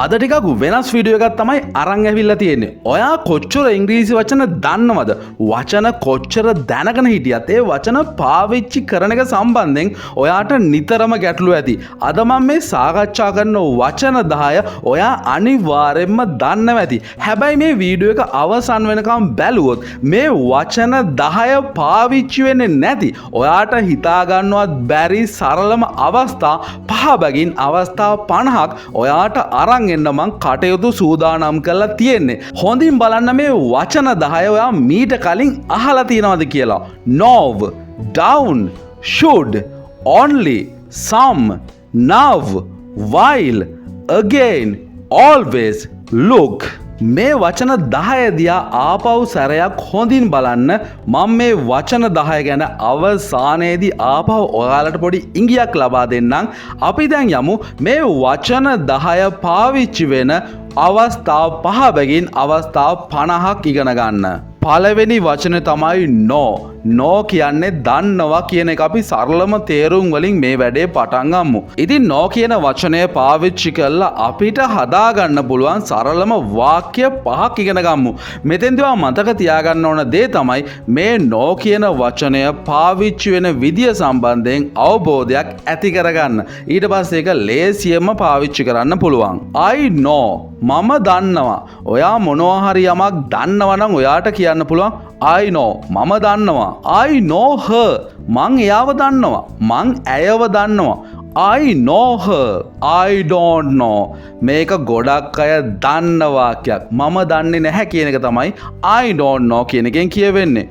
අද ටිකක් වෙනස් වීඩියෝ එකක් තමයි අරන් ඇවිල්ලා තියෙන්නේ. ඔයා කොච්චර ඉංග්‍රීසි වචන දන්නවද? වචන කොච්චර දැනගෙන හිටියත් ඒ වචන පාවිච්චි කරන එක සම්බන්ධයෙන් ඔයාට නිතරම ගැටලු ඇති. අද මම මේ සාකච්ඡා කරන වචන 10 ඔයා අනිවාර්යෙන්ම දන්නවා ඇති. හැබැයි මේ වීඩියෝ එක අවසන් වෙනකම් බැලුවොත් මේ වචන 10 පාවිච්චි වෙන්නේ නැති ඔයාට හිතා ගන්නවත් බැරි සරලම අවස්ථා 5 බැගින් අවස්ථා 50ක් ඔයාට අරන් එන්න මං කටයුතු සූදානම් කරලා තියෙන්නේ. හොඳින් බලන්න මේ වචන 10 ඔයා මීට කලින් අහලා තියෙනවද කියලා. Nov, down, should, only, some, now, while, again, always, look. මේ වචන 10 දිහා ආපහු සැරයක් හොඳින් බලන්න. මම මේ වචන 10 ගැන අවසානයේදී ආපහු ඔයාලට පොඩි ඉඟියක් ලබා දෙන්නම්. අපි දැන් යමු මේ වචන 10 පාවිච්චි වෙන අවස්ථා 5 බැගින් අවස්ථා 50ක් ඉගෙන ගන්න. පළවෙනි වචනේ තමයි no. no කියන්නේ දන්නවා කියන එක අපි සරලම තේරුම් වලින් මේ වැඩේ පටන් ගමු. ඉතින් no කියන වචනය පාවිච්චි කරලා අපිට හදා ගන්න පුළුවන් සරලම වාක්‍ය 5ක් ඉගෙන ගමු. මෙතෙන්දී ඔයා මතක තියාගන්න ඕන දේ තමයි මේ no කියන වචනය පාවිච්චි වෙන විදිය සම්බන්ධයෙන් අවබෝධයක් ඇති කරගන්න. ඊට පස්සේ ඒක ලේසියෙන්ම පාවිච්චි කරන්න පුළුවන්. I know මම දන්නවා. ඔයා මොනවා හරි යමක් දන්නවා නම් ඔයාට කියන්න පුළුවන් I know මම දන්නවා. I know her මං එයාව දන්නවා. මං ඇයව දන්නවා. I know her. I don't know. මේක ගොඩක් අය දන්න වාක්‍යයක්. මම දන්නේ නැහැ කියන එක තමයි I don't know කියන එකෙන් කියවෙන්නේ.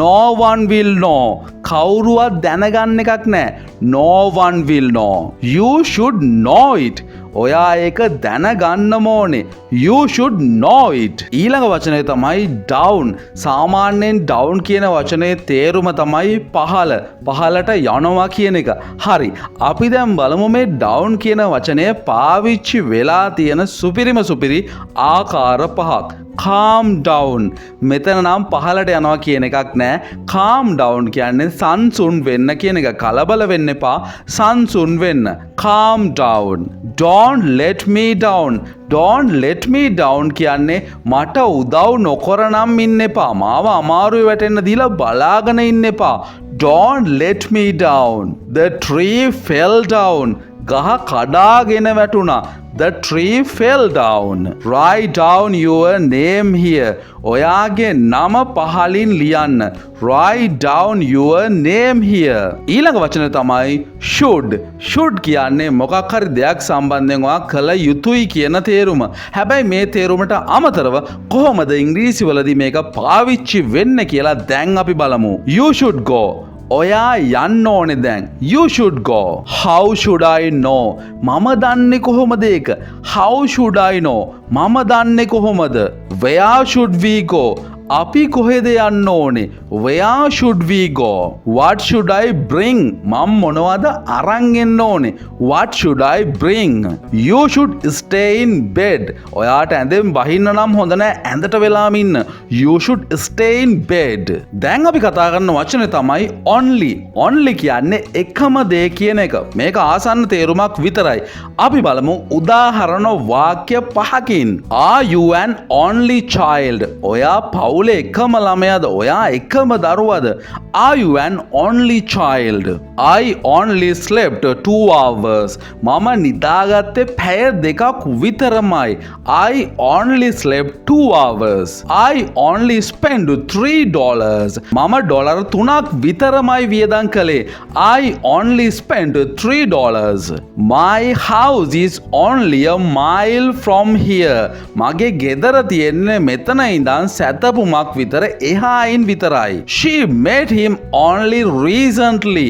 No one will know. කවුරුවත් දැනගන්න එකක් නැහැ. No one will know. You should know it. ඔයා ඒක දැනගන්න ඕනේ. You should know it. ඊළඟ වචනේ තමයි down. සාමාන්‍යයෙන් down කියන වචනේ තේරුම තමයි පහළ. පහළට යනවා කියන එක. හරි. අපි දැන් බලමු මේ down කියන වචනය පාවිච්චි වෙලා තියෙන සුපිරි ආකාර 5ක්. calm down. මෙතන නම් පහළට යනවා කියන එකක් නෑ. calm down කියන්නේ සංසුන් වෙන්න කියන එක. කලබල වෙන්න එපා. සංසුන් වෙන්න. calm down. Don't let me down. Don't let me down කියන්නේ මට උදව් නොකර නම් ඉන්න එපා. මාව අමාරුවේ වැටෙන්න දීලා බලාගෙන ඉන්න එපා. Don't let me down. The tree fell down. ගහ කඩාගෙන වැටුණා. The tree fell down. Write down your name here. ඔයාගේ නම පහලින් ලියන්න. Write down your name here. ඊළඟ වචනේ තමයි should. should කියන්නේ මොකක් හරි දෙයක් සම්බන්ධයෙන් ඔයා කළ යුතුයි කියන තේරුම. හැබැයි මේ තේරුමට අමතරව කොහොමද ඉංග්‍රීසි වලදී මේක පාවිච්චි වෙන්නේ කියලා දැන් අපි බලමු. You should go. ඔයා යන්න ඕනේ දැන්. You should go. How should I know? මම දන්නේ කොහොමද ඒක? How should I know? මම දන්නේ කොහොමද? Where should we go? අපි කොහෙද යන්න ඕනේ? Where should we go? What should I bring? මම මොනවද අරන් එන්න ඕනේ? What should I bring? You should stay in bed. ඔයාට ඇඳෙන් බහින්න නම් හොඳ නෑ. ඇඳට වෙලාම ඉන්න. You should stay in bed. දැන් අපි කතා කරන වචනේ තමයි only. only කියන්නේ එකම දේ කියන එක. මේක ආසන්න තේරුමක් විතරයි. අපි බලමු උදාහරණ වාක්‍ය 5කින්. Are you an only child? ඔයා පවුලේ එකම ළමයාද? ඔයා එකම දරුවද? Are you an only child? I only slept 2 hours. මම නිදාගත්තේ පැය 2ක් විතරමයි. I only slept 2 hours. I only spent $3. මම ඩොලර් 3ක් විතරමයි වියදම් කළේ. I only spent $3. My house is only a mile from here. මගේ ගෙදර තියෙන්නේ මෙතන ඉඳන් සැතපුමක් විතර එහායින් විතරයි. She met him only recently.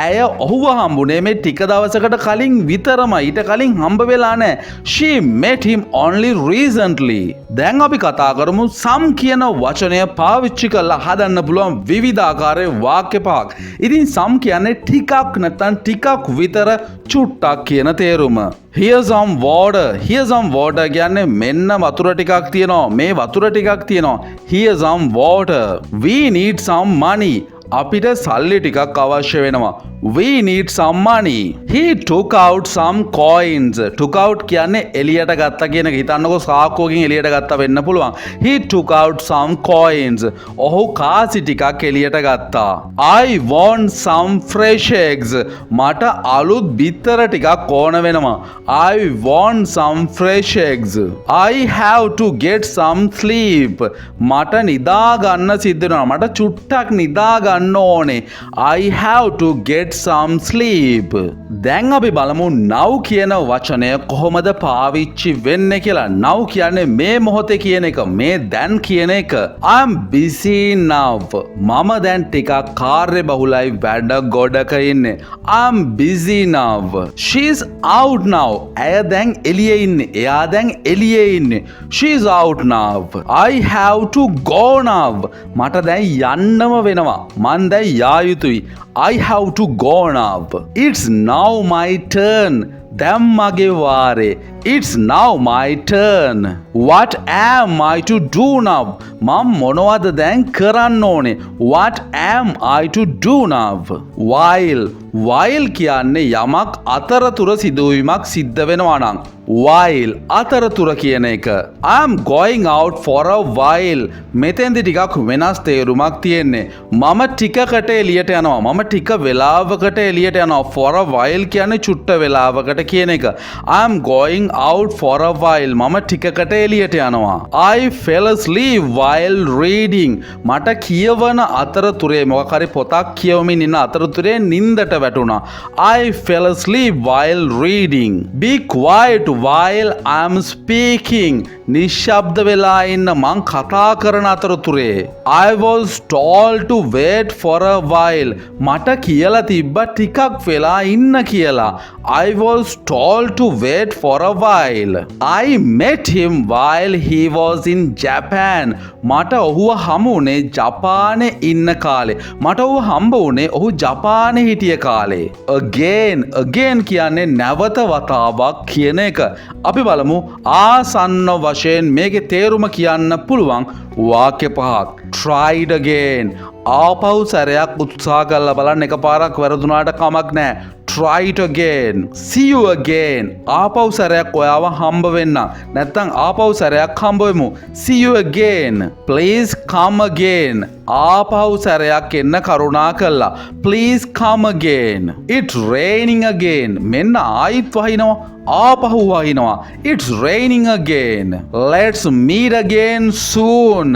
ඇය ඔහුව හම්බුනේ මේ ටික දවසකට කලින් විතරමයි. ඊට කලින් හම්බ වෙලා නැහැ. She met him only recently. දැන් අපි කතා කරමු some කියන වචනය පාවිච්චි කරලා හදන්න පුළුවන් විවිධාකාරයේ වාක්‍ය පහක්. ඉතින් some කියන්නේ ටිකක් නැත්නම් ටිකක් විතර චුට්ටක් කියන තේරුම. Here's some water. Here's some water කියන්නේ මෙන්න වතුර ටිකක් තියෙනවා. මේ වතුර ටිකක් තියෙනවා. Here's some water. We need some money. අපිට සල්ලි ටිකක් අවශ්‍ය වෙනවා. We need some money. He took out some coins. Took out කියන්නේ එළියට ගත්තා කියන එක. හිතන්නකෝ සාක්කුවකින් එළියට ගත්තා වෙන්න පුළුවන්. He took out some coins. ඔහු කාසි ටිකක් එළියට ගත්තා. I want some fresh eggs. මට අලුත් බිත්තර ටිකක් ඕන වෙනවා. I want some fresh eggs. I have to get some sleep. මට නිදා ගන්න සිද්ධ වෙනවා. මට චුට්ටක් නිදා ගන්න ඕනේ. I have to get some sleep. දැන් අපි බලමු now කියන වචනය කොහොමද පාවිච්චි වෙන්නේ කියලා. now කියන්නේ මේ මොහොතේ කියන එක, මේ දැන් කියන එක. I'm busy now. මම දැන් ටිකක් කාර්යබහුලයි, වැඩ ගොඩක ඉන්නේ. I'm busy now. She's out now. ඇය දැන් එළියේ ඉන්නේ. එයා දැන් එළියේ ඉන්නේ. She's out now. I have to go now. මට දැන් යන්නම වෙනවා. මං දැන් යා යුතුයි. I have to go now. It's now my turn. දැන් මගේ වාරේ. It's now my turn. What am I to do now? මම මොනවද දැන් කරන්න ඕනේ? What am I to do now? While කියන්නේ යමක් අතරතුර සිදුවීමක් සිද්ධ වෙනවා නම්. While අතරතුර කියන එක. I'm going out for a while. මෙතෙන්දි ටිකක් වෙනස් තේරුමක් තියෙන්නේ. මම ටිකකට එළියට යනවා. මම ටික වෙලාවකට එළියට යනවා. For a while කියන්නේ චුට්ට වෙලාවකට කියන එක. I'm going out for a while. මම ටිකකට එළියට යනවා. I fell asleep while reading. මට කියවන අතරතුරේ මොකක් හරි පොතක් කියවමින් ඉන්න අතරතුරේ නින්දට වැටුණා. I fell asleep while reading. Be quiet while I'm speaking. නිශ්ශබ්ද වෙලා ඉන්න මං කතා කරන අතරතුරේ. I was told to wait for a while. මට කියලා තිබ්බ ටිකක් වෙලා ඉන්න කියලා. I was told to wait for a while. I met him while he was in Japan. මට ඔහුව හමු වුණේ ජපානයේ ඉන්න කාලේ. මට ඔහුව හම්බ වුණේ ඔහු ජපානයේ හිටිය කාලේ. Again කියන්නේ නැවත වතාවක් කියන එක. අපි බලමු ආසන්න වශයෙන් මේකේ තේරුම කියන්න පුළුවන් වාක්‍ය පහක්. Try it again. ආපහු සැරයක් උත්සාහ කරලා බලන්න. එකපාරක් වැරදුනාට කමක් නැහැ. Try it again. See you again. ආපහු සැරයක් ඔයාව හම්බ වෙන්න. නැත්නම් ආපහු සැරයක් හම්බ වෙමු. See you again. Please come again. ආපහු සැරයක් එන්න කරුණා කළා. Please come again. It's raining again. මෙන්න ආයිත් වහිනවා. ආපහු වහිනවා. It's raining again. Let's meet again soon.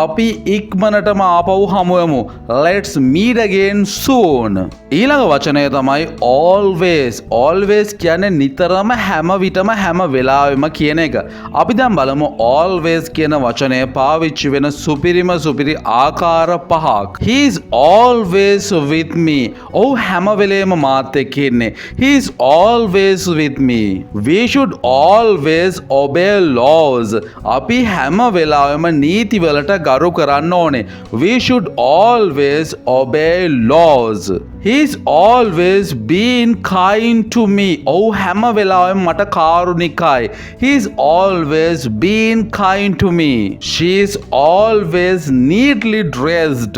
අපි ඉක්මනටම ආපහු හමුවෙමු. Let's meet again soon. ඊළඟ වචනය තමයි always කියන්නේ නිතරම හැම විටම හැම වෙලාවෙම කියන එක. අපි දැන් බලමු always කියන වචනය පාවිච්චි වෙන සුපිරි ආකාර පහක්. He is always with me. ඔහු හැම වෙලේම මාත් එක්ක ඉන්නේ. He is always with me. We should always obey laws. අපි හැම වෙලාවෙම නීතිවලට ගරු කරන්න ඕනේ. We should always obey laws. He's always been kind to me. ඔහු හැම වෙලාවෙම මට කාරුණිකයි. He's always been kind to me. She's always neatly dressed.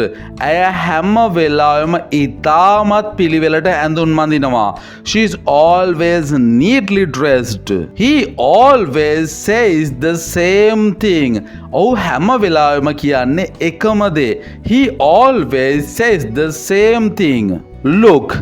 ඇය හැම වෙලාවෙම ඉතාමත් පිළිවෙලට ඇඳුම් අඳිනවා. She's always neatly dressed. He always says the same thing. ඔහු හැම වෙලාවෙම කියන්නේ එකම දේ. He always says the same thing. Look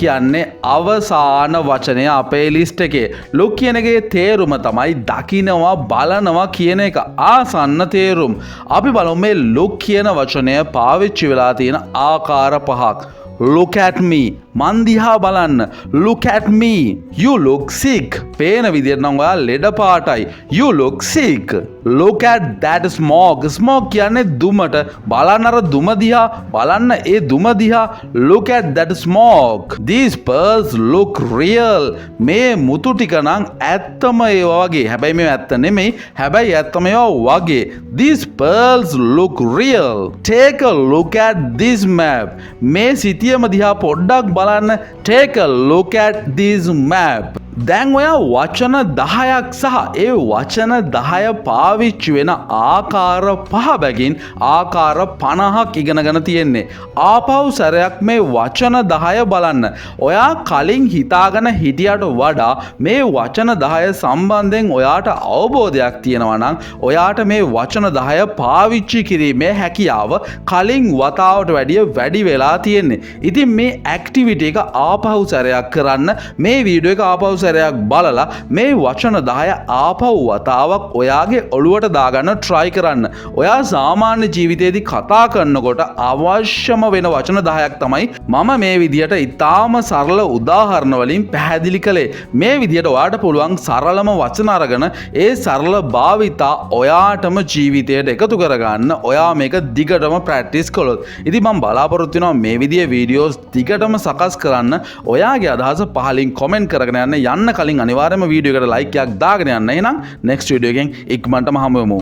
කියන්නේ අවසාන වචනය අපේ ලිස්ට් එකේ. look කියන එකේ තේරුම තමයි දකිනවා බලනවා කියන එක. ආසන්න තේරුම්. අපි බලමු මේ look කියන වචනය පාවිච්චි වෙලා තියෙන ආකාර පහක්. Look at me. මන් දිහා බලන්න. Look at me. You look sick. පේන විදියට නම් ඔයා ලෙඩ පාටයි. You look sick. Look at that smoke. Smoke කියන්නේ දුමට. බලන්න අර දුම දිහා. බලන්න ඒ දුම දිහා. Look at that smoke. These pearls look real. මේ මුතු ටික නම් ඇත්තම ඒවා වගේ. හැබැයි මේ ඇත්ත නෙමෙයි. හැබැයි ඇත්තම ඒවා වගේ. These pearls look real. Take a look at this map. මේ සිතියම දිහා පොඩ්ඩක් බලන්න. Take a look at this map. දැන් ඔයා වචන 10ක් සහ ඒ වචන 10 පාවිච්චි වෙන ආකාර 5 බැගින් ආකාර 50ක් ඉගෙනගෙන තියෙන්නේ. ආපහු සැරයක් මේ වචන 10 බලන්න. ඔයා කලින් හිතාගෙන හිටියට වඩා මේ වචන 10 සම්බන්ධයෙන් ඔයාට අවබෝධයක් තියෙනවා නම් ඔයාට මේ වචන 10 පාවිච්චි කිරීමේ හැකියාව කලින් වතාවට වැඩිය වැඩි වෙලා තියෙන්නේ. ඉතින් මේ ඇක්ටිවිටි එක ආපහු සැරයක් කරන්න. මේ වීඩියෝ එක ආපහු සැරයක් බලලා මේ වචන 10 ආපහු වතාවක් ඔයාගේ ඔළුවට දාගන්න try කරන්න. ඔයා සාමාන්‍ය ජීවිතේදී කතා කරනකොට අවශ්‍යම වෙන වචන 10ක් තමයි මම මේ විදියට ඉතාම සරල උදාහරණ වලින් පැහැදිලි කළේ. මේ විදියට ඔයාට පුළුවන් සරලම වචන අරගෙන ඒ සරල භාවිතා ඔයාටම ජීවිතයට එකතු කරගන්න. ඔයා මේක දිගටම ප්‍රැක්ටිස් කළොත්. ඉතින් මම බලාපොරොත්තු වෙනවා මේ විදියේ වීඩියෝස් දිගටම සකස් කරන්න. ඔයාගේ අදහස පහලින් කමෙන්ට් කරගෙන යන්න කලින් අනිවාර්යයෙන්ම වීඩියෝ එකට ලයික් එකක් දාගෙන යන්න. එහෙනම් next වීඩියෝ එකෙන් ඉක්මනටම හමු වෙමු.